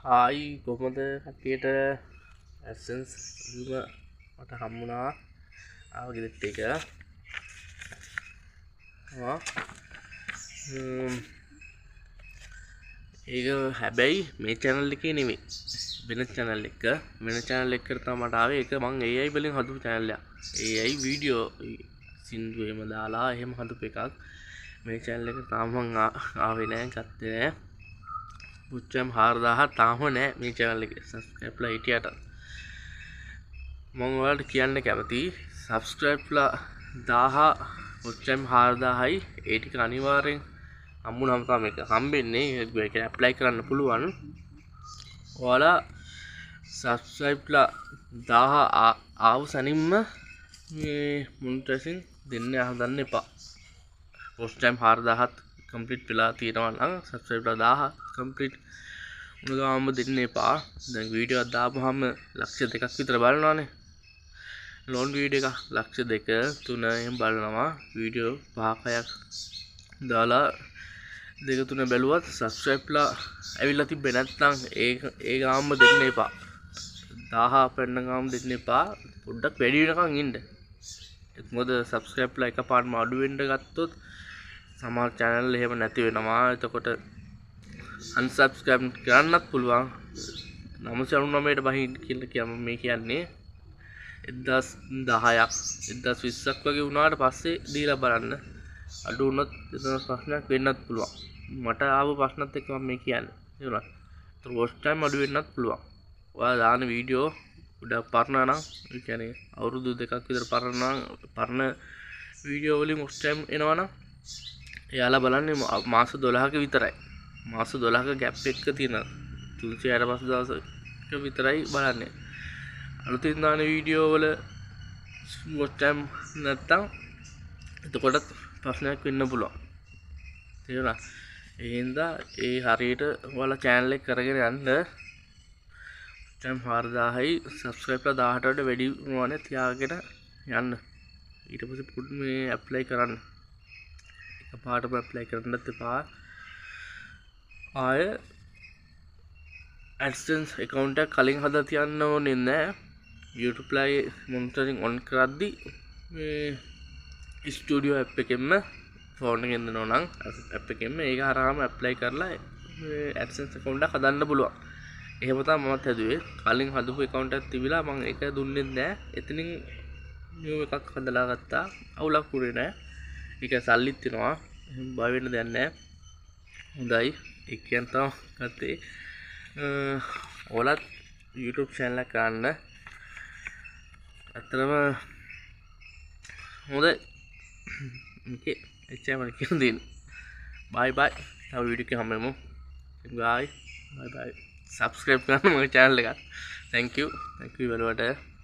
hi කොහොමද කට්ටියට ඇසන්ස් වීම මට හම්බුණා ආවගෙත් එක ඒක හැබැයි මේ channel එකේ නෙමෙයි වෙන channel එක එකට තමයි මට ආවේ ඒක මං AI වලින් හදපු channel එකක් AI වීඩියෝ සින්දු එහෙම දාලා එහෙම හදපු එකක් මේ channel එක තාම මං ආවේ නෑ ගත්තේ නෑ පුච්චම් 4000 තාම නෑ මේ channel එකේ subscribe ලා හිටියට මම ඔයාලට කියන්න කැමතියි subscribe ලා 1000 පුච්චම් 4000යි ඒ ටික අනිවාර්යෙන් හම්බුනම තමයි මේක හම්බෙන්නේ ඒක apply කරන්න පුළුවන් ඔයාලා subscribe ලා 1000 ආව සනින්ම මේ monetizing දෙන්න හදන්න එපා පුච්චම් 4000ත් complete වෙලා තියෙනවා නම් subscribe ලා 1000 complete උනගාම දෙන්න එපා දැන් වීඩියෝ එකක් දාපුවාම ලක්ෂ 2ක් විතර බලනවානේ ලොන් වීඩියෝ එකක් ලක්ෂ 2 3 එහෙම බලනවා වීඩියෝ 5ක් දාලා 2 3 බැලුවත් subscribe ලා ඇවිල්ලා තිබ්බේ නැත්නම් ඒ ගාම දෙන්න එපා 1000 පෙන්න ගාම දෙන්න එපා පොඩ්ඩක් වැඩි වෙනකන් ඉන්න ඒක මොකද subscribe ලා එකපාරටම අඩු වෙන්න ගත්තොත් සමහර channel එහෙම නැති වෙනවා එතකොට unsubscribe කරන්නත් පුළුවන් 999ට බහින් කියලා කියම මේ කියන්නේ 1010ක් 1020ක් වගේ වුණාට පස්සේ දීලා බලන්න අඩු වුණොත් එතන ප්‍රශ්නයක් වෙන්නත් පුළුවන් මට ආව ප්‍රශ්නත් එක්ක මම මේ කියන්නේ ඒනවා ඒතර watch time අඩු වෙන්නත් පුළුවන් ඔයාලා දාන වීඩියෝ උඩ පරණ නම් ඒ කියන්නේ අවුරුදු 2ක් විතර පරණ වීඩියෝ වලින් watch time එනවනම් එයාලා බලන්නේ මාස 12ක විතරයි මාස 12ක ගැප් එකක තියෙන 365 දවසක විතරයි බලන්නේ අලුතින් දාන වීඩියෝ වල watch time නැත්තම් එතකොට ප්‍රශ්නයක් වෙන්න පුළුවන් තේරුණා ඒ හින්දා ඒ හරියට ඔයාලා channel එක කරගෙන යන්න watch time 4000යි subscribe ලා 18ට වැඩි වුණානේ තියාගෙන යන්න ඊට පස්සේ පුඩ් මේ apply කරන්න එකපාරටම apply කරන්නත් එපා ආය AdSense account එක කලින් හදලා තියන්න ඕනේ නැහැ YouTube ලා monitoring on කරද්දි මේ studio app එකෙන්ම phone එකෙන් දෙනවා නම් app එකෙන්ම ඒක හරහාම apply කරලා මේ AdSense account එක හදන්න පුළුවන් එහෙම තමයි මමත් හැදුවේ කලින් හදපු account එකක් තිබිලා මම ඒක දුන්නේ නැහැ එතනින් new එකක් හදලා ගත්තා අවුලක් උනේ නැහැ ඒක සල්ලිත් වෙනවා එහෙම බය වෙන්න දෙයක් නැහැ හොඳයි ඒ කියන්නේ තමයි ගත්තේ ඔයාලත් YouTube channel එක ගන්න අතරම හොඳයි okay එච්චරයි මම කියන්න දෙන්නේ bye bye තව වීඩියෝ එකක් හම්බෙමු bye bye subscribe කරන්න මගේ channel එකට thank you බලවට